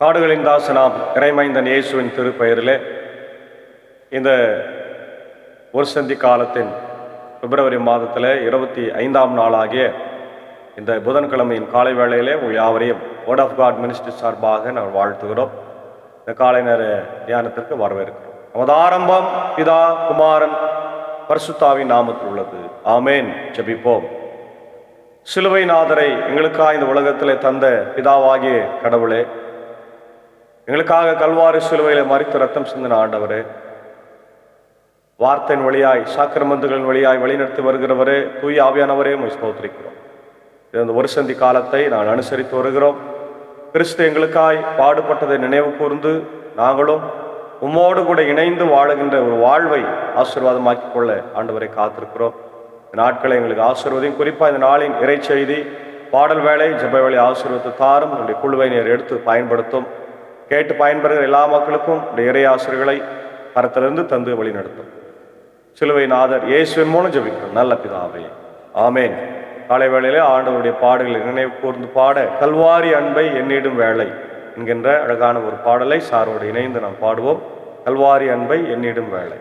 காடுகளின் தாசனாம் இறைமைந்தன் இயேசுவின் திருப்பெயரிலே இந்த ஒரு சந்தி காலத்தின் பிப்ரவரி மாதத்தில் 25ஆம் நாளாகிய இந்த புதன்கிழமையின் காலை வேளையிலே உங்கள் யாவரையும் வேர்ட் ஆஃப் காட் மினிஸ்ட்ரி சார்பாக நாங்கள் வாழ்த்துகிறோம். இந்த காலை நேர தியானத்திற்கு வரவேற்கிறோம். நமது ஆரம்பம் பிதா குமாரன் பரிசுத்தாவின் நாமத்தில் உள்ளது. ஆமேன். ஜெபிப்போம். சிலுவை நாதரை எங்களுக்காக இந்த உலகத்திலே தந்த பிதாவாகிய கடவுளே, எங்களுக்காக கல்வாரி சிலுவையில் மரித்து ரத்தம் சிந்தின ஆண்டவரே, வார்த்தையின் வழியாய் சாக்கிரமந்துகளின் வழியாய் வழிநடத்தி வருகிறவரே, தூய ஆவியானவரே, உம்மை ஸ்தோத்திரிக்கிறோம். இந்த ஒரு சந்தி காலத்தை நான் அனுசரித்து வருகிறோம். கிறிஸ்து எங்களுக்காய் பாடுபட்டதை நினைவு கூர்ந்து நாங்களும் உம்மோடு கூட இணைந்து வாழுகின்ற ஒரு வாழ்வை ஆசீர்வாதமாக்கி கொள்ள ஆண்டவரை காத்திருக்கிறோம். இந்த நாட்களை எங்களுக்கு ஆசீர்வதியும். குறிப்பாக இந்த நாளின் இறை செய்தி, பாடல் வேலை, ஜெப வேலை ஆசீர்வதித்து தாரும். உங்களுடைய குழுவை நீர் எடுத்து பயன்படுத்தும். கேட்டு பயன்பெறுகிற எல்லா மக்களுக்கும் உடைய இறை ஆசிரியர்களை கரத்திலிருந்து தந்து வழி நடத்தும். சிலுவை நாதர் இயேசுவின் மூலம் ஜெபிக்கிறோம் நல்ல பிதாவே. ஆமேன். காலை வேளையிலே ஆண்டவருடைய பாடல்களை நினைவு கூர்ந்து பாட கல்வாரி அன்பை எண்ணிடும் வேளை என்கின்ற அழகான ஒரு பாடலை சாரோடு இணைந்து நாம் பாடுவோம். கல்வாரி அன்பை எண்ணிடும் வேளை.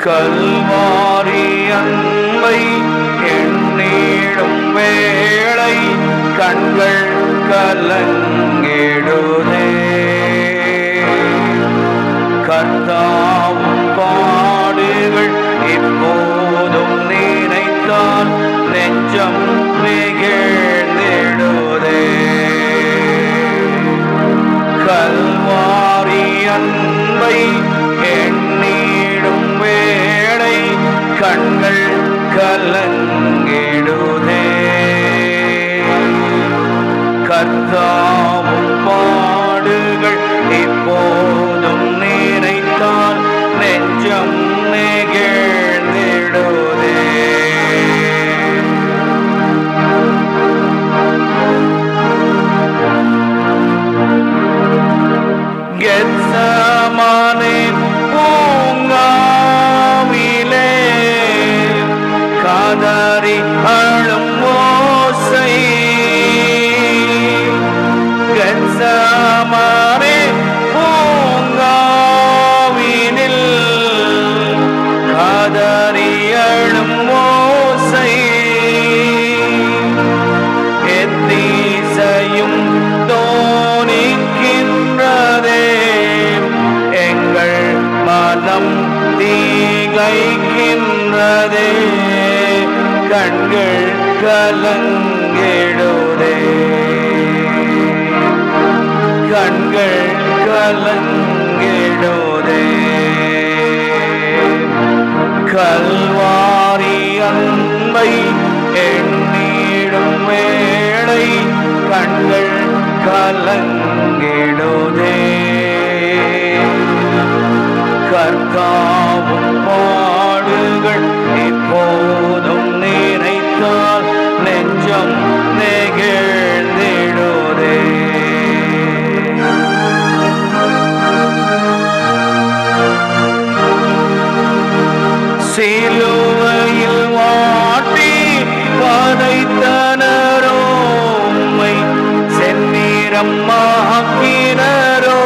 கல்வாரி அன்பை எண்ணிடும் வேளை கண்கள் கலங்கிடுதே. கர்த்தாவும் பாடுகள் இப்போதும் நினைத்தால் நெஞ்சம் நெகிழ்ந்திடுதே. கல்வாரி அன்பை எண்ணிடும் வேளை கண்கள் கலங்கிடுதே. கர்த்தாவும் பாடுகள் இப்போதும் நினைத்தால் நெஞ்சம் நெகிழ்ந்திடுதே. கெத்செமனே பூங்காவிலே காதறி அழும் ஓசை. கெத்செமனே பூங்காவினில் காதறி அழும் ஓசை. எத்தீசையும் தோணிக்கின்றதே, எங்கள் மனம் தீகைக்கின்றதே. கண்கள் கலங்கிடுதே. கண்கள் கலங்கிடுதே. கல்வாரி அன்பை எண்ணிடும் வேளை கண்கள் கலங்கிடுதே. கர்த்தாவும் பாடுகள் இப்போதும் நினைத்தால் நெஞ்சம் நெகிழ்ந்திடுதே. சிலுவையில் வாட்டி பதைத்தனரோ, உம்மை செந்நிறம் ஆக்கினரோ.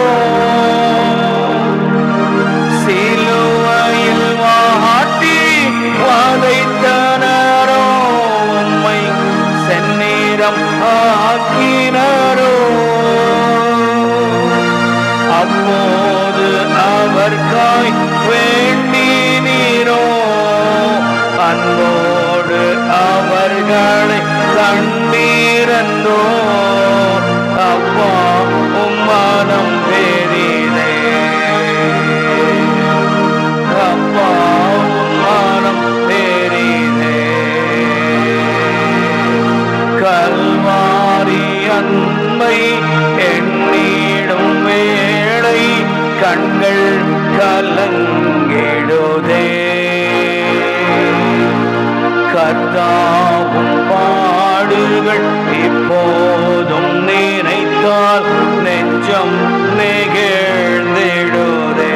சிலுவையில் வாட்டி பதைத்தனரோ, உம்மை செந்நிறம் ஆக்கினரோ. அப்போது அவர்காய் வேண்டினீரோ, அன்போடு அவர்களை கண்டீரந்தோ. அப்பா உம்மனம் பெரிதே. அப்பா உம்மனம் பெரிதே. கல்வாரி அன்பை எண்ணிடும் வேளை கண்கள் கலங்கிடுதே. கர்த்தாவும் பாடுகள் இப்போதும் நினைத்தால் நெஞ்சம் நெகிழ்ந்திடுதே.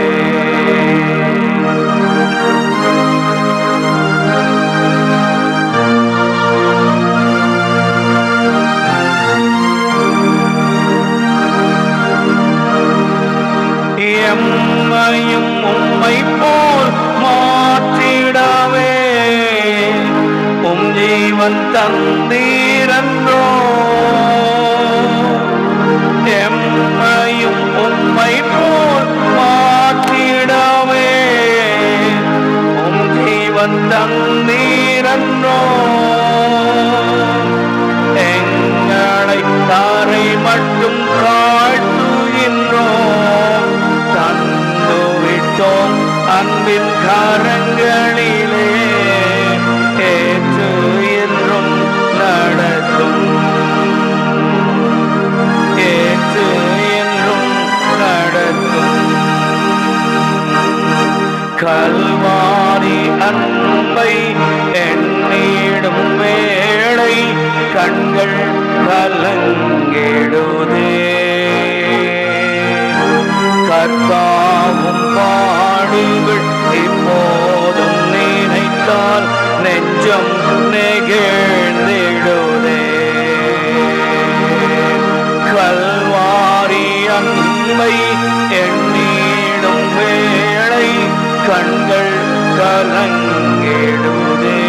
எம்மையும் உம்மை போல் மாற்றிடவே உம் ஜீவன் தந்தீரன்றோ. எம்மையும் உம்மை போல் மாற்றிடவே உம் ஜீவன் தந்தீரன்றோ. எங்களை தாரை மட்டும் தாழ்த்துகின்றோம், தந்துவிட்டோம் அன்பின் கரங்களிலே. ஏற்று என்றும் நடத்தும், ஏற்று என்றும் நடத்தும். கல்வாரி அன்பை எண்ணிடும் வேளை கண்கள் கலங்கிடுதே. கர்த்தாவும் பாடுகள் இப்போதும் நினைத்தால் நெஞ்சம் நெகிழ்ந்திடுதே. கல்வாரி அன்பை எண்ணிடும் வேளை கண்கள் கலங்கிடுதே.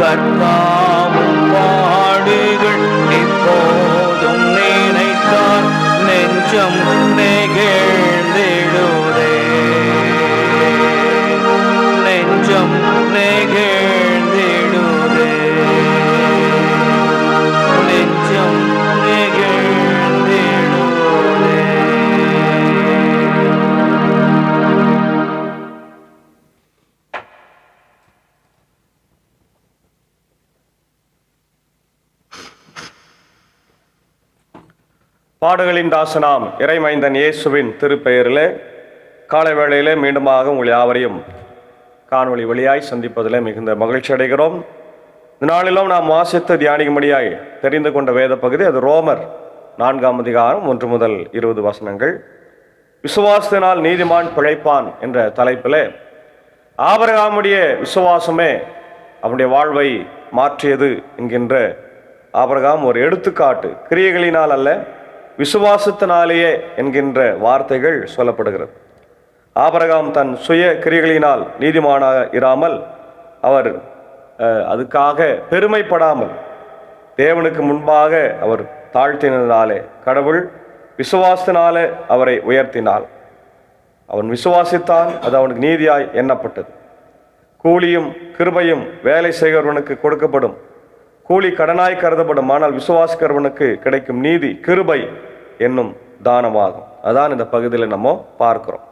கர்த்தாவும் பாடுகள் இப்போதும் நினைத்தால் நெஞ்சம் நெகிழ்ந்திடுதே. நெஞ்சம் நெகிழ்ந்திடுதே. நெஞ்சம் நெகிழ்ந்திடுதே. பாடுகளின் தாசனாம் இறைமைந்தன் இயேசுவின் திருப்பெயரிலே காலை வேளையிலே மீண்டுமாக உங்கள் யாவரையும் காணொளி வழியாய் சந்திப்பதில் மிகுந்த மகிழ்ச்சி அடைகிறோம். இந்த நாளிலும் நாம் வாசித்து தியானிக்கும்படியாய் தெரிந்து கொண்ட வேத பகுதி அது ரோமர் 4ஆம் அதிகாரம் 1 முதல் 20 வசனங்கள். விசுவாசத்தினால் நீதிமான் பிழைப்பான் என்ற தலைப்பிலே ஆபிரகாமுடைய விசுவாசமே அவனுடைய வாழ்வை மாற்றியது என்கின்ற ஆபிரகாம் ஒரு எடுத்துக்காட்டு, கிரியைகளினால் அல்ல விசுவாசத்தினாலேயே என்கின்ற வார்த்தைகள் சொல்லப்படுகிறது. ஆபிரகாம் தன் சுய கிரியைகளினால் நீதிமானாக இராமல், அவர் அதுக்காக பெருமைப்படாமல் தேவனுக்கு முன்பாக அவர் தாழ்த்தினாலே கடவுள் விசுவாசத்தினாலே அவரை உயர்த்தினார். அவன் விசுவாசித்தான், அது அவனுக்கு நீதியாய் எண்ணப்பட்டது. கூலியும் கிருபையும் வேலை செய்கிறவனுக்கு கொடுக்கப்படும், கூலி கடனாய் கருதப்படும், ஆனால் விசுவாசிக்கிறவனுக்கு கிடைக்கும் நீதி கிருபை என்னும் தானமாகும். அதான் இந்த பகுதியில் நம்ம பார்க்கிறோம்.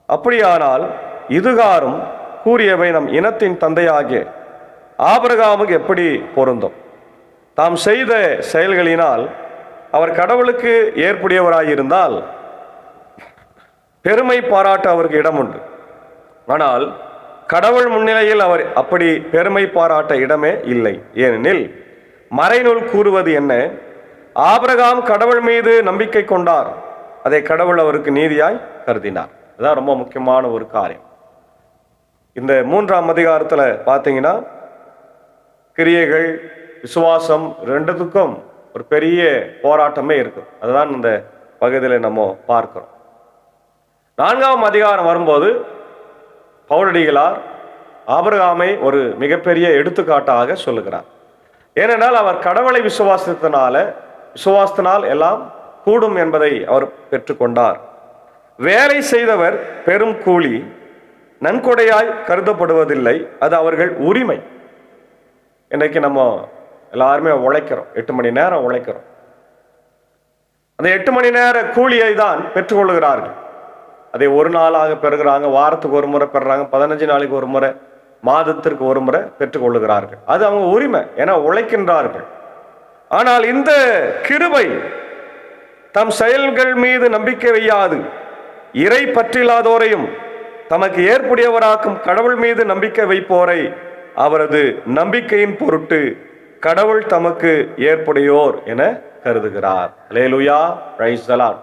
அப்படியானால் இதுகாரும் கூறியவை நம் இனத்தின் தந்தையாகிய ஆபிரகாமுக்கு எப்படி பொருந்தும்? தாம் செய்த செயல்களினால் அவர் கடவுளுக்கு ஏற்புடையவராயிருந்தால் பெருமை பாராட்ட அவருக்கு இடம் உண்டு. ஆனால் கடவுள் முன்னிலையில் அவர் அப்படி பெருமை பாராட்ட இடமே இல்லை. ஏனெனில் மறைநூல் கூறுவது என்ன? ஆபிரகாம் கடவுள் மீது நம்பிக்கை கொண்டார், அதை கடவுள் அவருக்கு நீதியாய் கருதினார். அதான் ரொம்ப முக்கியமான ஒரு காரியம். இந்த 3ஆம் அதிகாரத்தில் பார்த்தீங்கன்னா கிரியைகள் விசுவாசம் ரெண்டுத்துக்கும் ஒரு பெரிய போராட்டமே இருக்கு. அதுதான் இந்த பகுதியில் நம்ம பார்க்கிறோம். 4ஆம் அதிகாரம் வரும்போது பவுலடிகளார் ஆபிரகாமை ஒரு மிகப்பெரிய எடுத்துக்காட்டாக சொல்லுகிறார். ஏனென்றால் அவர் கடவுளை விசுவாசத்தினால் எல்லாம் கூடும் என்பதை அவர் பெற்றுக்கொண்டார். வேலை செய்தவர் பெரும் கூலி நன்கொடையாய் கருதப்படுவதில்லை, அது அவர்கள் உரிமை. இன்றைக்கு நம்ம எல்லாருமே உழைக்கிறோம், 8 மணி நேரம் உழைக்கிறோம். அந்த 8 மணி நேர கூலியை தான் பெற்றுக்கொள்கிறார்கள். அதை ஒரு நாளாக பெறுகிறாங்க, வாரத்துக்கு ஒரு முறை பெறுறாங்க, 15 நாளைக்கு ஒரு முறை, மாதத்திற்கு ஒரு முறை பெற்றுக்கொள்ளுகிறார்கள். அது அவங்க உரிமை, ஏன்னா உழைக்கின்றார்கள். ஆனால் இந்த கிருபை தம் செயல்கள் மீது நம்பிக்கை வையாது இறை பற்றில்லாதோரையும் தமக்கு ஏற்புடையவராக்கும் கடவுள் மீது நம்பிக்கை வைப்போரை அவரது நம்பிக்கையின் பொருட்டு கடவுள் தமக்கு ஏற்புடையோர் என கருதுகிறார். அல்லேலூயா, பிரைஸ் தி லார்ட்.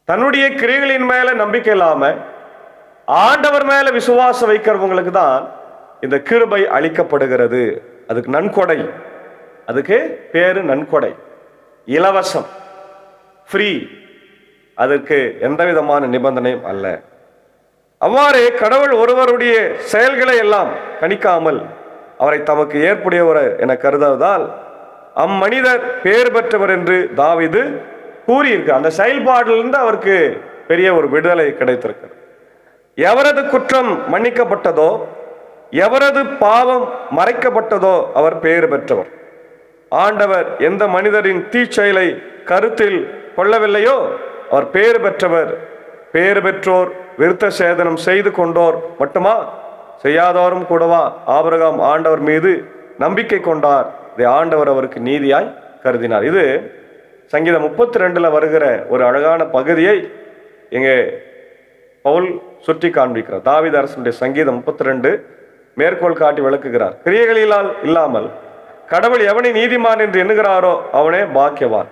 தன்னுடைய கிரியைகளின் மேல நம்பிக்கை இல்லாம ஆண்டவர் மேல விசுவாசம் வைக்கிறவங்களுக்கு தான் இந்த கிருபை அளிக்கப்படுகிறது. அதுக்கு நன்கொடை, அதுக்கு பேரு நன்கொடை, இலவசம், ஃப்ரீ. அதற்கு எந்த விதமான நிபந்தனையும் அல்ல. அவ்வாறு கடவுள் ஒருவருடைய செயல்களை எல்லாம் கணிக்காமல் அவரை தமக்கு ஏற்புடையவர் என கருதுவதால் அம்மனிதர் பேர் பெற்றவர் என்று தாவீது கூறியிருக்கு. அந்த செயல்பாடிலிருந்து அவருக்கு பெரிய ஒரு விடுதலை கிடைத்திருக்கிறது. எவரது குற்றம் மன்னிக்கப்பட்டதோ, எவரது பாவம் மறைக்கப்பட்டதோ அவர் பெயர் பெற்றவர். ஆண்டவர் எந்த மனிதரின் தீச்செயலை கருத்தில் கொள்ளவில்லையோ அவர் பெயர் பெற்றவர். பெயர் பெற்றோர் விருத்த சேதனம் செய்து கொண்டோர் மட்டுமா, செய்யாதோரும் கூடவா? ஆபிரகாம் ஆண்டவர் மீது நம்பிக்கை கொண்டார், இதை ஆண்டவர் அவருக்கு நீதியாய் கருதினார். இது சங்கீதம் 32 வருகிற ஒரு அழகான பகுதியை இங்கே பவுல் சுட்டி காண்பிக்கிறார். தாவீது அரசனுடைய சங்கீதம் 32 மேற்கோள் காட்டி விளக்குகிறார். கிரியைகளிலால் இல்லாமல் கடவுள் எவனை நீதிமான் என்று எண்ணுகிறாரோ அவனே பாக்கியவான்.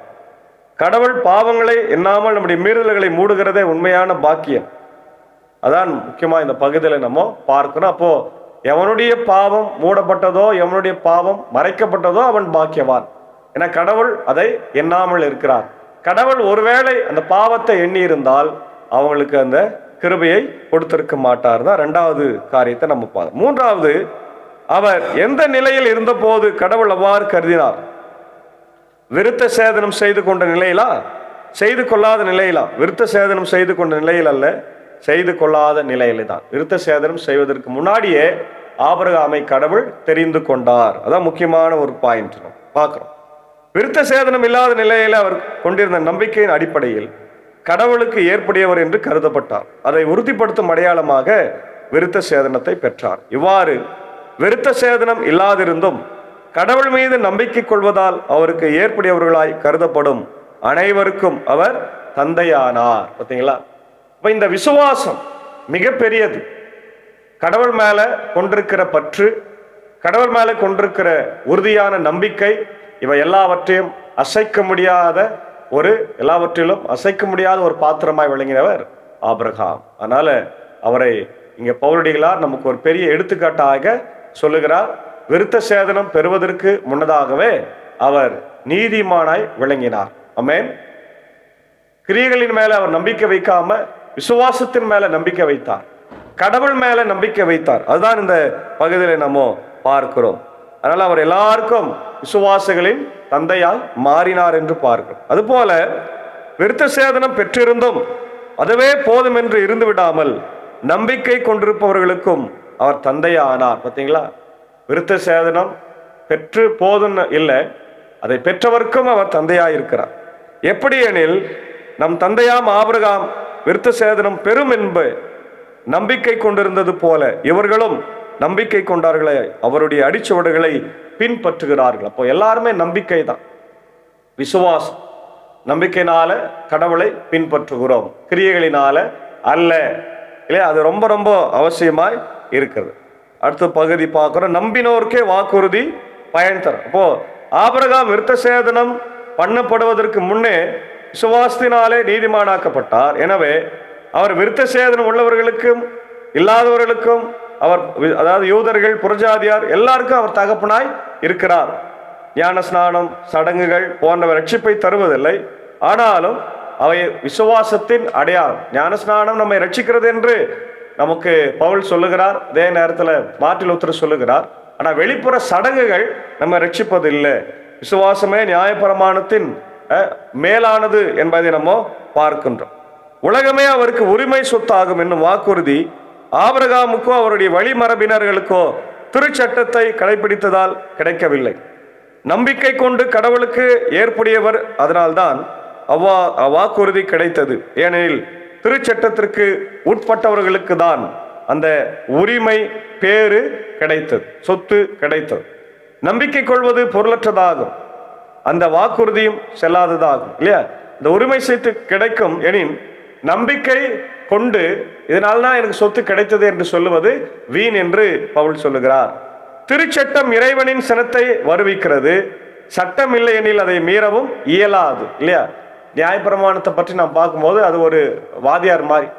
கடவுள் பாவங்களை எண்ணாமல் நம்முடைய மீறுதல்களை மூடுகிறதே உண்மையான பாக்கியம். அதான் முக்கியமா இந்த பகுதியில் நம்ம பார்க்கணும். அப்போ எவனுடைய பாவம் மூடப்பட்டதோ, எவனுடைய பாவம் மறைக்கப்பட்டதோ அவன் பாக்கியவான். ஏன்னா கடவுள் அதை எண்ணாமல் இருக்கிறார். கடவுள் ஒருவேளை அந்த பாவத்தை எண்ணி இருந்தால் அவங்களுக்கு அந்த கிருபையை கொடுத்திருக்க மாட்டார் தான் இரண்டாவது காரியத்தை நம்ம பார்க்கணும். மூன்றாவது, அவர் எந்த நிலையில் இருந்த போது கடவுள் அவ்வாறு கருதினார்? விருத்த சேதனம் செய்து கொண்ட நிலையிலா, செய்து கொள்ளாத நிலையிலா? விருத்த சேதனம் செய்து கொண்ட நிலையில் அல்ல, செய்து கொள்ளாத நிலையில தான். விருத்த சேதனம் செய்வதற்கு முன்னாடியே ஆபிரகாமை கடவுள் தெரிந்து கொண்டார். அதான் முக்கியமான ஒரு பாயிண்ட் நம்ம பார்க்கிறோம். விருத்த சேதனம் இல்லாத நிலையில அவர் கொண்டிருந்த நம்பிக்கையின் அடிப்படையில் கடவுளுக்கு ஏற்புடையவர் என்று கருதப்பட்டார். அதை உறுதிப்படுத்தும் அடையாளமாக விருத்த சேதனத்தை பெற்றார். இவ்வாறு விருத்த சேதனம் இல்லாதிருந்தும் கடவுள் மீது நம்பிக்கை கொள்வதால் அவருக்கு ஏற்புடையவர்களாய் கருதப்படும் அனைவருக்கும் அவர் தந்தையானார். பார்த்தீங்களா? இப்ப இந்த விசுவாசம் மிகப்பெரியது. கடவுள் மேல கொண்டிருக்கிற பற்று, கடவுள் மேல கொண்டிருக்கிற உறுதியான நம்பிக்கை, இவை எல்லாவற்றையும் அசைக்க முடியாத எல்லாவற்றிலும் அசைக்க முடியாத ஒரு பாத்திரமாய் விளங்கினவர் ஆபிரகாம். அதனால அவரை இங்க பவுலடிகளார் நமக்கு ஒரு பெரிய எடுத்துக்காட்டாக சொல்லுகிறார். விருத்த சேதனம் பெறுவதற்கு முன்னதாகவே அவர் நீதிமானாய் விளங்கினார். ஆமென். கிரியைகளின் மேல அவர் நம்பிக்கை வைக்காம விசுவாசத்தின் மேல நம்பிக்கை வைத்தார், கடவுள் மேல நம்பிக்கை வைத்தார். அதுதான் இந்த பகுதியில் நம்ம பார்க்கிறோம். அதனால அவர் எல்லாருக்கும் விசுவாசிகளின் தந்தையாய் மாறினார் என்று பார்க்கிறோம். அதுபோல விருத்த சேதனம் பெற்றிருந்தும் அதுவே போதும் என்று இருந்து விடாமல் நம்பிக்கை கொண்டிருப்பவர்களுக்கும் அவர் தந்தையானார். பார்த்தீங்களா? விருத்த சேதனம் பெற்று போதும் இல்லை, அதை பெற்றவர்க்கும் அவர் தந்தையாய் இருக்கிறார். எப்படி எனில், நம் தந்தையாம் ஆபிரகாம் விருத்த சேதனம் பெறும் என்பது நம்பிக்கை கொண்டிருந்தது போல இவர்களும் நம்பிக்கை கொண்டார்களே, அவருடைய அடிச்சுவடுகளை பின்பற்றுகிறார்கள். அப்போ எல்லாருமே நம்பிக்கை தான், விசுவாசம். நம்பிக்கையினால கடவுளை பின்பற்றுகிறோம், கிரியைகளினால அல்ல. இல்லையா? அது ரொம்ப ரொம்ப அவசியமாய் இருக்கிறது. அடுத்த பகுதி பார்க்கிறோம். நம்பினோருக்கே வாக்குறுதி பயன் தரும். அப்போ ஆபிரகாம் விருத்த சேதனம் பண்ணப்படுவதற்கு முன்னே விசுவாசத்தினாலே நீதிமானாக்கப்பட்டார். எனவே அவர் விருத்த சேதனம் உள்ளவர்களுக்கும் இல்லாதவர்களுக்கும் அவர், அதாவது யூதர்கள், புறஜாதியார் எல்லாருக்கும் அவர் தகப்பனாய் இருக்கிறார். ஞான ஸ்நானம், சடங்குகள் போன்றவை ரட்சிப்பை தருவதில்லை, ஆனாலும் அவை விசுவாசத்தின் அடையாளம். ஞான ஸ்நானம் நம்மை ரட்சிக்கிறது என்று நமக்கு பவுல் சொல்லுகிறார், அதே நேரத்தில் மார்ட்டின் லூத்தர் சொல்லுகிறார். ஆனால் வெளிப்புற சடங்குகள் நம்ம ரட்சிப்பது இல்லை. விசுவாசமே நியாயப்பிரமாணத்தின் மேலானது என்பதை நம்ம பார்க்கின்றோம். உலகமே அவருக்கு உரிமை சொத்தாகும் என்னும் வாக்குறுதி ஆபிரகாமுக்கோ அவருடைய வழிமரபினர்களுக்கோ திருச்சட்டத்தை கடைபிடித்ததால் கிடைக்கவில்லை. நம்பிக்கை கொண்டு கடவுளுக்கு ஏற்புடையவர், அதனால்தான் வாக்குறுதி கிடைத்தது. ஏனெனில் திருச்சட்டத்திற்கு உட்பட்டவர்களுக்கு தான் அந்த உரிமை, பேரு கிடைத்தது, சொத்து கிடைத்தது. நம்பிக்கை கொள்வது பொருளற்றதாகும், அந்த வாக்குறுதியும் செல்லாததாகும். இல்லையா? இந்த உரிமை சொத்து கிடைக்கும் எனின் நம்பிக்கை கொண்டு இதனால்தான் எனக்கு சொத்து கிடைத்தது என்று சொல்லுவது வீண் என்று பவுல் சொல்லுகிறார். திருச்சட்டம் இறைவனின் சினத்தை வருவிக்கிறது, சட்டம் இல்லை எனில் அதை மீறவும் இயலாது. இல்லையா? நியாயப்பிரமாணத்தை பற்றி நாம் பார்க்கும்போது அது ஒரு வாதியார் மாதிரி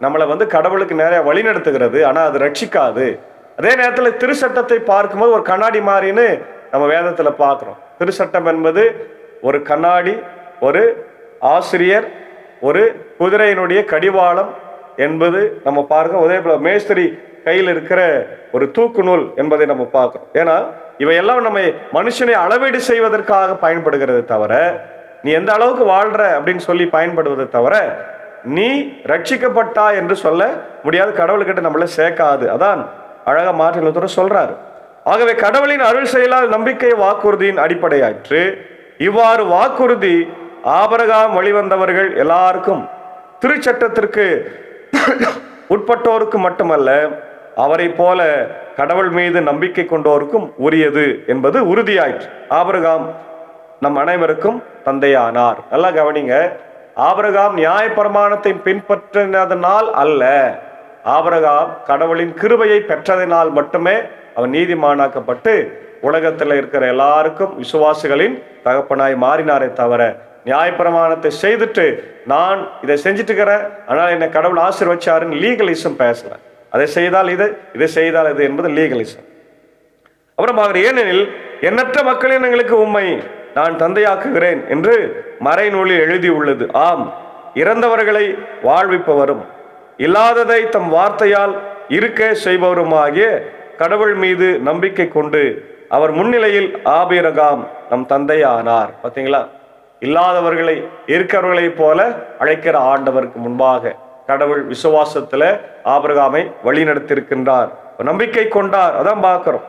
நம்மளை கடவுளுக்கு நிறைய வழி நடத்துகிறது, ஆனால் அது ரட்சிக்காது. அதே நேரத்தில் திருச்சட்டத்தை பார்க்கும்போது ஒரு கண்ணாடி மாதிரின்னு நம்ம வேதத்தில் பார்க்குறோம். திருச்சட்டம் என்பது ஒரு கண்ணாடி, ஒரு ஆசிரியர், ஒரு குதிரையினுடைய கடிவாளம் என்பது நம்ம பார்க்கிறோம். அதே போல மேஸ்திரி கையில் இருக்கிற ஒரு தூக்கு நூல் என்பதை நம்ம பார்க்கிறோம். ஏன்னா இவையெல்லாம் நம்ம மனுஷனை அளவீடு செய்வதற்காக பயன்படுகிறது தவிர, நீ எந்த அளவுக்கு வாழ்ற அப்படின்னு சொல்லி பயன்படுவதை தவிர நீ ரட்சிக்கப்பட்டா என்று சொல்ல முடியாது, கடவுள்கிட்ட நம்மள சேர்க்காது. அதான் அழகா மார்ட்டின் லூத்தர் சொல்றாரு. ஆகவே கடவுளின் அருள் செயலால் நம்பிக்கை வாக்குறுதியின் அடிப்படையாற்று. இவ்வாறு வாக்குறுதி ஆபிரகாம் வழிவந்தவர்கள் எல்லாருக்கும், திருச்சட்டத்திற்கு உட்பட்டோருக்கு மட்டுமல்ல, அவரை போல கடவுள் மீது நம்பிக்கை கொண்டோருக்கும் உரியது என்பது உறுதியாயிற்று. ஆபிரகாம் நம் அனைவருக்கும் தந்தையானார். நல்லா கவனிங்க, ஆபிரகாம் நியாயப்பிரமாணத்தை பின்பற்றினதனால் அல்ல, ஆபிரகாம் கடவுளின் கிருபையை பெற்றதனால் மட்டுமே அவன் நீதிமானாக்கப்பட்டு உலகத்தில் இருக்கிற எல்லாருக்கும் விசுவாசிகளின் தகப்பனாய் மாறினாரே தவிர, நியாயப்பிரமாணத்தை செய்துட்டு நான் இதை செஞ்சுட்டு இருக்கிறேன் ஆனால் என்னை கடவுள் ஆசீர்வச்சாருன்னு லீகலிசம் பேசல. அதை செய்தால் இது, இதை செய்தால் இது என்பது லீகலிசம். அப்புறம் ஏனெனில் எண்ணற்ற மக்களின் எங்களுக்கு உம்மை நான் தந்தையாக்குகிறேன் என்று மறைநூலில் எழுதி உள்ளது. ஆம், இறந்தவர்களை வாழ்விப்பவரும் இல்லாததை தம் வார்த்தையால் இருக்க செய்பவருமாகிய கடவுள் மீது நம்பிக்கை கொண்டு அவர் முன்னிலையில் ஆபிரகாம் நம் தந்தையானார். பார்த்தீங்களா? இல்லாதவர்களை இருக்கிறவர்களை போல அழைக்கிற ஆண்டவருக்கு முன்பாக கடவுள் விசுவாசத்துல ஆபிரகாமை வழி நடத்தியிருக்கின்றார், நம்பிக்கை கொண்டார். அதான் பார்க்கிறோம்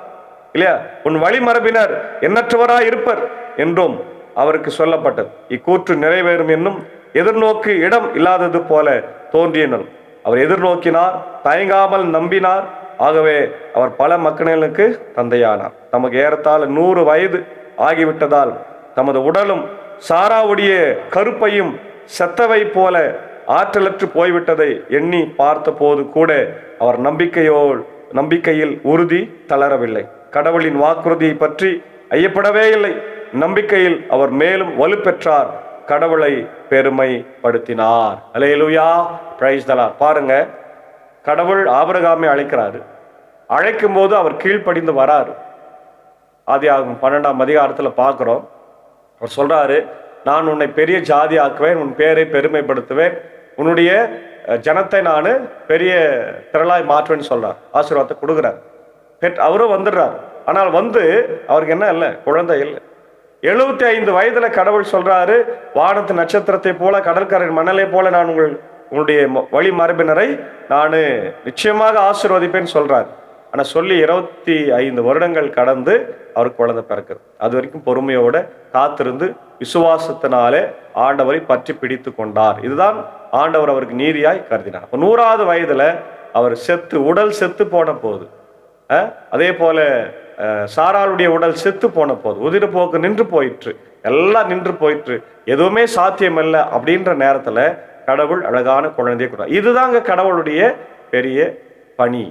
இல்லையா? உன் வழிமரபினர் எண்ணற்றவராய் இருப்பர் என்றும் அவருக்கு சொல்லப்பட்டது. இக்கூற்று நிறைவேறும் என்னும் எதிர்நோக்கு இடம் இல்லாதது போல தோன்றியனர். அவர் எதிர்நோக்கினார், தயங்காமல் நம்பினார். ஆகவே அவர் பல மக்களுக்கு தந்தையானார். தமக்கு ஏறத்தாழ 100 வயது ஆகிவிட்டதால் தமது உடலும் சாராவுடைய கருப்பையும் செத்தவை போல ஆற்றலற்று போய்விட்டதை எண்ணி பார்த்த போது கூட அவர் நம்பிக்கையில் உறுதி தளரவில்லை. கடவுளின் வாக்குறுதியை பற்றி ஐயப்படவே இல்லை. நம்பிக்கையில் அவர் மேலும் வலுப்பெற்றார், கடவுளை பெருமைப்படுத்தினார். அல்லேலூயா, பிரைஸ் தி லார்ட். பாருங்க, கடவுள் ஆபிரகாமை அழைக்கிறாரு. அழைக்கும் போது அவர் கீழ்ப்படிந்து வராரு. ஆதியாகமம் 12ஆம் அதிகாரத்தில் பார்க்கிறோம். அவர் சொல்றாரு, நான் உன்னை பெரிய ஜாதி ஆக்குவேன், உன் பேரை பெருமைப்படுத்துவேன், உன்னுடைய ஜனத்தை நான் பெரிய திரளாய் மாற்றுவேன்னு சொல்றார். ஆசீர்வாதத்தை கொடுக்குறார். அவரும் வந்துடுறார். ஆனால் அவருக்கு என்ன இல்லை, குழந்தை இல்லை. 75 வயதுல கடவுள் சொல்றாரு, வானத்து நட்சத்திரத்தை போல கடற்கரை மணலை போல நான் உங்களுடைய வழி மரபினரை நான் நிச்சயமாக ஆசீர்வதிப்பேன்னு சொல்றாரு. ஆனா சொல்லி 25 வருடங்கள் கடந்து அவருக்கு குழந்தை பிறக்குது. அது வரைக்கும் பொறுமையோட காத்திருந்து விசுவாசத்தினாலே ஆண்டவரை பற்றி பிடித்து கொண்டார். இதுதான் ஆண்டவர் அவருக்கு நீதியாய் கருதினார். 100வது வயதுல அவர் உடல் செத்து போன போது, அதே போல சாராளுடைய உடல் செத்து போன போது, உதிரப்போக்கு நின்று போயிற்று, எல்லாம் நின்று போயிற்று, எதுவுமே சாத்தியம் இல்லை அப்படின்ற நேரத்துல கடவுள் அழகான குழந்தையை கொடுத்தார். இதுதாங்க கடவுளுடைய பெரிய பணி,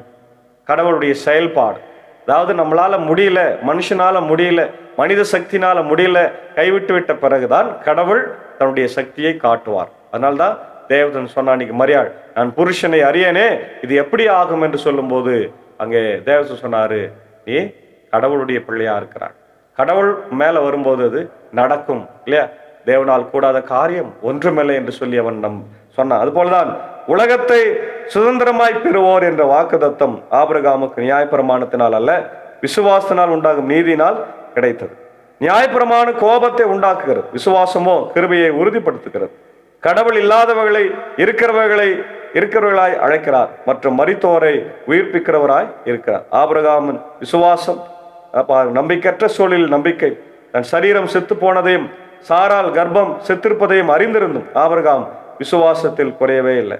கடவுளுடைய செயல்பாடு. அதாவது நம்மளால முடியல, மனுஷனால முடியல, மனித சக்தினால முடியல, கைவிட்டு விட்ட பிறகுதான் கடவுள் தன்னுடைய சக்தியை காட்டுவார். அதனால்தான் தேவதன் சொன்னா, அன்னைக்கு மரியாள், நான் புருஷனை அறியனே, இது எப்படி ஆகும் என்று சொல்லும் போது அங்கே தேவதன் சொன்னாரு, நீ கடவுளுடைய பிள்ளையா இருக்கிறார். கடவுள் மேல வரும்போது அது நடக்கும் இல்லையா? தேவனால் கூடாத காரியம் ஒன்றுமில்லை என்று சொல்லி அவன் சொன்னான். அது போலதான் உலகத்தை சுதந்திரமாய் பெறுவோர் என்ற வாக்குத்தத்தம் ஆபிரகாமுக்கு நியாயப்பிரமாணத்தினால் அல்ல, விசுவாசத்தினால் உண்டாகும் நீதியினால் கிடைத்தது. நியாயப்பிரமாண கோபத்தை உண்டாக்குகிறது, விசுவாசமோ கிருபையை உறுதிப்படுத்துகிறது. கடவுள் இல்லாதவர்களை இருக்கிறவர்களாய் அழைக்கிறார் மற்றும் மரித்தோரை உயிர்ப்பிக்கிறவராய் இருக்கிறார். ஆபிரகாமின் விசுவாசம் நம்பிக்கையற்ற சூழலில் நம்பிக்கை, தன் சரீரம் செத்து போனதையும் சாரால் கர்ப்பம் செத்திருப்பதையும் அறிந்திருந்தும் ஆபிரகாம் விசுவாசத்தில் குறையவே இல்லை.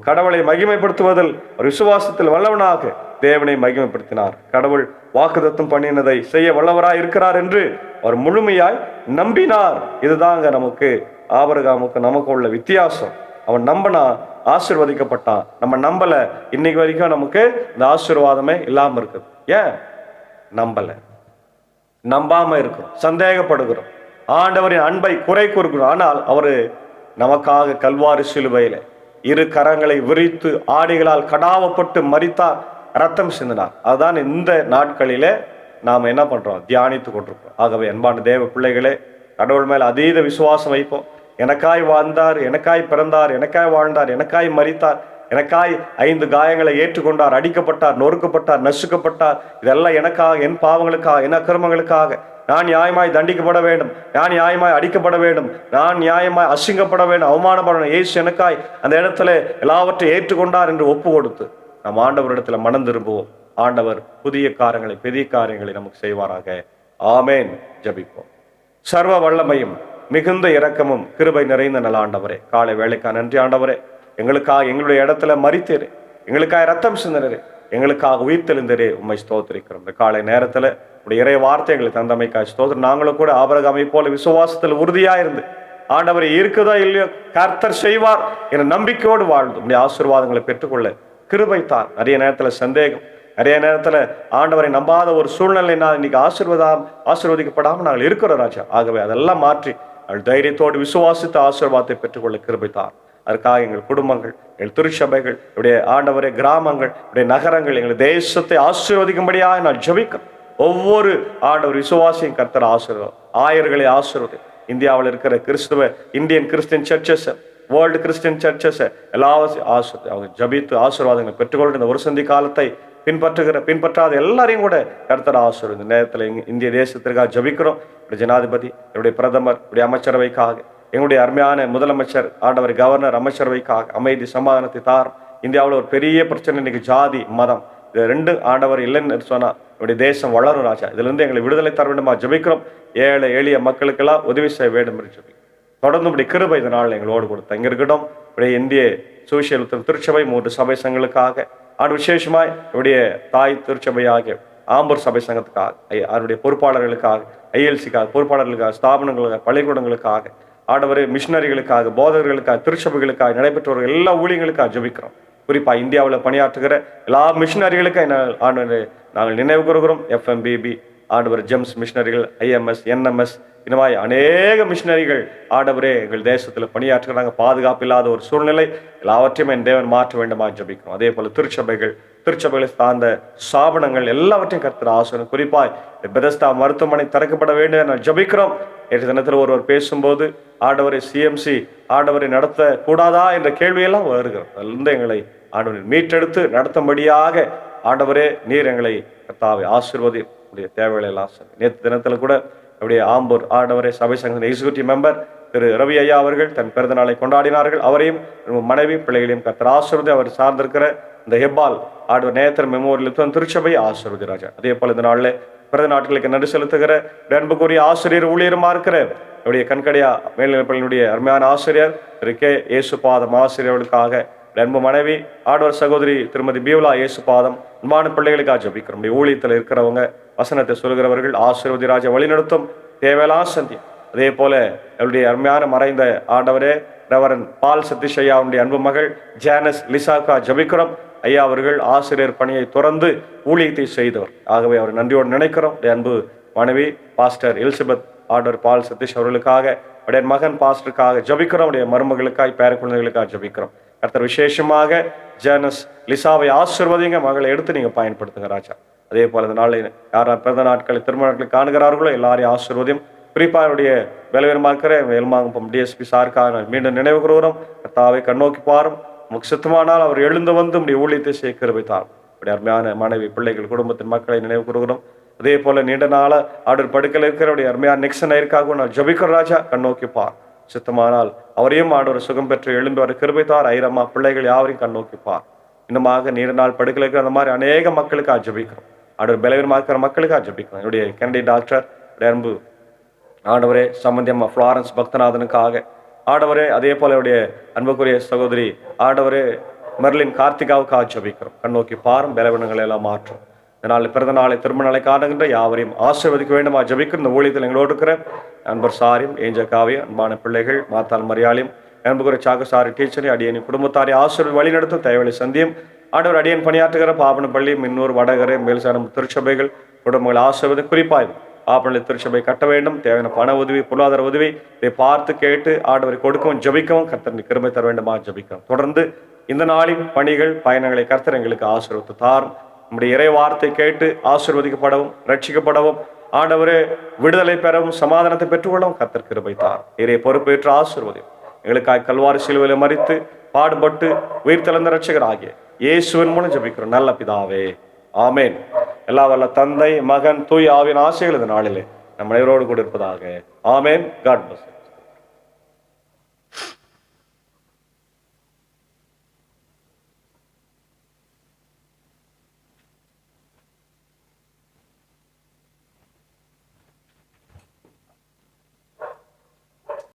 கடவுளை மகிமைப்படுத்துவதில் ஒரு விசுவாசத்தில் வல்லவனாக தேவனை மகிமைப்படுத்தினார். கடவுள் வாக்குத்தத்தம் பண்ணினதை செய்ய வல்லவராய் இருக்கிறார் என்று அவர் முழுமையாய் நம்பினார். இதுதாங்க ஆபிரகாமுக்கு நமக்கு உள்ள வித்தியாசம். அவன் நம்பினா ஆசீர்வதிக்கப்பட்டான். நம்ம நம்பல, இன்னைக்கு வரைக்கும் நமக்கு இந்த ஆசீர்வாதமே இல்லாம இருக்குது. ஏன் நம்பல? நம்பாம இருக்கிறோம், சந்தேகப்படுகிறோம், ஆண்டவரின் அன்பை குறை கூறுகிறோம். ஆனால் அவரு நமக்காக கல்வாரி சிலுவையில இரு கரங்களை விரித்து ஆடைகளால் கடாவப்பட்டு மரித்தார், ரத்தம் சிந்தினார். அதுதான் இந்த நாட்களிலே நாம் என்ன பண்றோம்? தியானித்து கொண்டிருக்கிறோம். ஆகவே அன்பான தேவ பிள்ளைகளே, கடவுள் மேல அதீத விசுவாசம் வைப்போம். எனக்காய் வாழ்ந்தார், எனக்காய் பிறந்தார், எனக்காய் வாழ்ந்தார், எனக்காய் மரித்தார், எனக்காய் 5 காயங்களை ஏற்றுக்கொண்டார், அடிக்கப்பட்டார், நொறுக்கப்பட்டார், நசுக்கப்பட்டார். இதெல்லாம் எனக்காக, என் பாவங்களுக்காக, என் அக்கிரமங்களுக்காக. நான் நியாயமாய் தண்டிக்கப்பட வேண்டும், நான் நியாயமாய் அடிக்கப்பட வேண்டும், நான் நியாயமாய் அசிங்கப்பட வேண்டும், அவமானப்படணும். இயேசு எனக்காய் அந்த இடத்துல எல்லாவற்றையும் ஏற்றுக்கொண்டார் என்று ஒப்பு கொடுத்து நம் ஆண்டவரிடத்துல மனம் திரும்புவோம். ஆண்டவர் புதிய காரியங்களை, பெரிய காரியங்களை நமக்கு செய்வாராக. ஆமேன். ஜபிப்போம். சர்வ வல்லமையும் மிகுந்த இரக்கமும் கிருபை நிறைந்த நல்ல ஆண்டவரே, காலை வேளைக்கா நன்றி ஆண்டவரே. எங்களுக்காக எங்களுடைய இடத்துல மரித்தீரே, எங்களுக்காக ரத்தம் சிந்தினரே, எங்களுக்காக உயிர் தெளிந்தரே, உம்மை ஸ்தோத்திரிக்கிறோம். இந்த காலை நேரத்துல உடைய இறை வார்த்தை எங்களுக்கு தந்தமைக்காய் ஸ்தோத்திரம். நாங்களும் கூட ஆபிரகாமை போல விசுவாசத்தில் உறுதியா இருந்து ஆண்டவரை இருக்குதா இல்லையோ கர்த்தர் செய்வார் என்ற நம்பிக்கையோடு வாழ்ந்து உடைய ஆசீர்வாதங்களை பெற்றுக்கொள்ள கிருபை தான். நிறைய நேரத்துல சந்தேகம், நிறைய நேரத்துல ஆண்டவரை நம்பாத ஒரு சூழ்நிலையினால் இன்னைக்கு ஆசீர்வதிக்கப்படாமல் நாங்கள் இருக்கிறோம் ராஜா. ஆகவே அதெல்லாம் மாற்றி அவள் தைரியத்தோடு விசுவாசித்த ஆசீர்வாதத்தை பெற்றுக்கொள்ள கிருபை தான். அதற்காக எங்கள் குடும்பங்கள், எங்கள் திருச்சபைகள், என்னுடைய ஆண்டவரே கிராமங்கள், என்னுடைய நகரங்கள், எங்கள் தேசத்தை ஆசீர்வதிக்கும்படியாக நான் ஜெபிக்கிறேன். ஒவ்வொரு ஆண்டவர் விசுவாசியும் கர்த்தர் ஆசீர்வாதம், ஆயர்களை ஆசீர்வதி. இந்தியாவில் இருக்கிற Indian Christian churches, world Christian churches எல்லாத்தையும் அவங்க ஜபித்து ஆசீர்வாதங்களை பெற்றுக்கொண்டு இந்த ஒரு சந்தி காலத்தை பின்பற்றாத எல்லாரையும் கூட கர்த்தர் ஆசீர்வாதம். இந்த நேரத்தில் இந்திய தேசத்திற்காக ஜபிக்கிறோம். ஜனாதிபதி, என்னுடைய பிரதமர், என்னுடைய அமைச்சரவைக்காக, எங்களுடைய அருமையான முதலமைச்சர், ஆண்டவர் கவர்னர், அமைச்சரவைக்காக அமைதி சமாதானத்தை தாரும். இந்தியாவில் ஒரு பெரிய பிரச்சனை இன்னைக்கு ஜாதி மதம், இது 2 ஆண்டவர் இல்லைன்னு சொன்னா என்னுடைய தேசம் வளரும் ராஜா. இதுல இருந்து எங்களை விடுதலை தர வேண்டுமா ஜபிக்கிறோம். ஏழை எளிய மக்களுக்கெல்லாம் உதவி செய்ய வேண்டும் என்று ஜபிக்கிறோம். தொடர்ந்து இப்படி கிருபை இந்த நாள் எங்களோடு கொடுத்து இங்க இருக்கட்டும். இப்படி இந்திய சுவிசேஷ திருச்சபை 3 சபை சங்கங்களுக்காக, விசேஷமாய் என்னுடைய தாய் திருச்சபையாகிய ஆம்பூர் சபை சங்கத்துக்காக, அவருடைய பொறுப்பாளர்களுக்காக, ILCக்காக, பொறுப்பாளர்களுக்காக, ஸ்தாபனங்களுக்காக, பள்ளிக்கூடங்களுக்காக, ஆண்டவரே மிஷினரிகளுக்காக, போதகர்களுக்காக, திருச்சபைகளுக்காக, நடைபெற்றவர்கள் எல்லா ஊழியங்களுக்காக ஜபிக்கிறோம். குறிப்பா இந்தியாவில் பணியாற்றுகிற எல்லா மிஷினரிகளுக்காக நாங்கள் நினைவு கூறுகிறோம். FMBB, ஆண்டவர் ஜெம்ஸ் மிஷினரிகள், IMS, NMS, இந்த மாதிரி அநேக மிஷினரிகள் ஆண்டவரே எங்கள் தேசத்தில் பணியாற்றுகிறாங்க. பாதுகாப்பு இல்லாத ஒரு சூழ்நிலை, எல்லாவற்றையும் என் தேவன் மாற்ற வேண்டுமா ஜபிக்கிறோம். அதே போல திருச்சபைகளை சார்ந்த ஸ்தாபனங்கள் எல்லாவற்றையும் கர்த்தர் ஆசீர்வதியும். குறிப்பாய் பெதஸ்தா மருத்துவமனை திறக்கப்பட வேண்டும் நான் ஜபிக்கிறோம். நேற்று தினத்தில் ஒருவர் பேசும்போது ஆண்டவரை CMC ஆண்டவரை நடத்த கூடாதா என்ற கேள்வியெல்லாம் வருகிறது. அதிலிருந்து எங்களை ஆண்டவரை மீட்டெடுத்து நடத்தும்படியாக ஆண்டவரே நீர் எங்களை கர்த்தாவை ஆசீர்வதி, உடைய தேவைகளை எல்லாம். நேற்று தினத்தில் கூட அவருடைய ஆம்பூர் ஆண்டவரே சபை சங்கத்தின் எக்ஸிக்யூட்டிவ் மெம்பர் திரு ரவி ஐயா அவர்கள் தன் பிறந்த நாளை கொண்டாடினார்கள். அவரையும் மனைவி பிள்ளைகளையும் கர்த்தர் ஆசீர்வதி. அவர் சார்ந்திருக்கிற இந்த ஹெப்பால் ஆண்டவர் நேத்தர் மெமோரியல் திருச்சபை ஆசீர்வதி ராஜா. அதே போல இந்த நாளில் பிறந்த நாட்களுக்கு நன்றி செலுத்துகிற அன்புக்குரிய ஆசிரியர் ஊழியருமா இருக்கிற என்னுடைய கண்கடையா மேல்நிலைப்பள்ளியினுடைய அருமையான ஆசிரியர் திரு K. ஏசுபாதம் ஆசிரியர்களுக்காக, அன்பு மனைவி ஆடவர் சகோதரி திருமதி பியூலா ஏசுபாதம், அன்பான பிள்ளைகளுக்காக ஜபிக்கிறோம். ஊழியத்தில் இருக்கிறவங்க, வசனத்தை சொல்கிறவர்கள் ஆசீர்வதி ராஜா, வழிநடத்தும் தேவையெல்லாம் சந்தி. அதே போல என்னுடைய அருமையான மறைந்த ஆண்டவரே ரெவரன் பால் சதீஷ் ஐயாவுடைய அன்பு மகள் ஜானஸ் லிசாக்கா ஜபிக்கிறோம். ஐயா அவர்கள் ஆசிரியர் பணியை துறந்து ஊழியத்தை செய்தவர். ஆகவே அவர் நன்றியோடு நினைக்கிறோம். அன்பு மனைவி பாஸ்டர் எலிசபெத் ஆண்டவர் பால் சதீஷ் அவர்களுக்காக, அவருடைய மகன் பாஸ்டருக்காக ஜபிக்கிறோம். அவருடைய மருமகளுக்காய், பேர குழந்தைகளுக்காக ஜபிக்கிறோம். கர்த்தர் விசேஷமாக ஜானஸ் லிசாவை ஆசீர்வதிங்க, மகளை எடுத்து நீங்க பயன்படுத்துங்க ராஜா. அதே போல இந்த நாளில் யார் பிறந்த நாட்களை திருமண நாட்களை காணுகிறார்களோ எல்லாரையும் ஆசீர்வதியும். குறிப்பாக அவருடைய பலவீனமாக இருக்கிற எல்மாங்குப்பம் DSP சாருக்காக மீண்டும் நினைவு கூறுகிறோம். கர்த்தாவை கண்ணோக்கி பாரும், நமக்கு சுத்தமானால் அவர் எழுந்து வந்து நம்முடைய ஊழியத்தை சேர்க்க வைத்தார். அப்படி அருமையான மனைவி பிள்ளைகள் குடும்பத்தின் மக்களை நினைவு கூறுகிறோம். அதே போல நீண்ட நாள ஆர்டர் படுக்கையில் இருக்கிற அருமையான நெக்ஸன் ஐயருக்காக நான் ஜபிக்கிற ராஜா, கண்ணோக்கி பார். சித்தமானால் அவரையும் ஆண்டவர் சுகம் பெற்று எழும்பி வர கிருபைத்தார். ஐரம்மா பிள்ளைகள் யாவரையும் கண்ணோக்கி பார். இன்னுமாக நீண்ட நாள் படுக்கையில் இருக்கிற அந்த மாதிரி அநேக மக்களுக்காக ஜபிக்கிறோம். ஆண்டவர் பலவீனமாக இருக்கிற மக்களுக்காக ஜபிக்கிறோம். என்னுடைய கனடி டாக்டர் அன்பு ஆண்டவரே சம்பந்தியம்மா ஃப்ளாரன்ஸ் பக்தநாதனுக்காக, ஆண்டவரே அதே போல அவருடைய அன்புக்குரிய சகோதரி ஆண்டவரே மெர்லின் கார்த்திகாவுக்காக ஜபிக்கிறோம். கண்ணோக்கி பாரும், பலவீனங்களை எல்லாம் மாற்றும். இதனால் பிறந்த நாளை திருமண நாளை காணுகின்ற யாவரையும் ஆசீர்வதிக்க வேண்டுமா ஜபிக்கிற இந்த ஊழியத்தில் எங்களோடு இருக்கிற அன்பர் சாரியும் ஏஞ்சக்காவையும் அன்பான பிள்ளைகள் மாத்தால் மரியாளையும் அன்புக்குரிய சாகசாரி டீச்சரை அடியனின் குடும்பத்தாரை ஆசிரியர் வழிநடத்தும் தயவழி சந்தியும் ஆண்டவர் அடியன் பணியாற்றுகிற பாபன பள்ளி மின்னூர் வடகரை மேல்சாரம் திருச்சபைகள் குடும்பங்கள் ஆசிர்வது குறிப்பாய் பாபனி திருச்சபை கட்ட வேண்டும். தேவையான பண உதவி பொருளாதார உதவி இதை பார்த்து கேட்டு ஆண்டவரை கொடுக்கவும் ஜபிக்கவும் கர்த்தர் கிருபை தர வேண்டுமா ஜபிக்கவும். தொடர்ந்து இந்த நாளின் பணிகள் பயணங்களை கர்த்தர் எங்களுக்கு ஆசீர்வதித்து தாரும். நம்முடைய இறை வார்த்தை கேட்டு ஆசீர்வதிக்கப்படவும் ரட்சிக்கப்படவும் ஆண்டவரே விடுதலை பெறவும் சமாதானத்தை பெற்றுக்கொள்ளவும் கர்த்தர் கிருபை தார். இறை பொறுப்பேற்று ஆசீர்வதியும். எங்களுக்காக கல்வாரி சிலுவையில் மரித்து பாடுபட்டு உயிர் தெளிந்த ரட்சகர் ஆகிய இயேசுவின் மூலம் ஜெபிக்கிறோம் நல்ல பிதாவே, ஆமேன். எல்லா வல்ல தந்தை மகன் தூய் ஆவியின் ஆசைகள் இந்த நாளிலே நம்ம அனைவரோடு கூட இருப்பதாக. ஆமேன். God plus.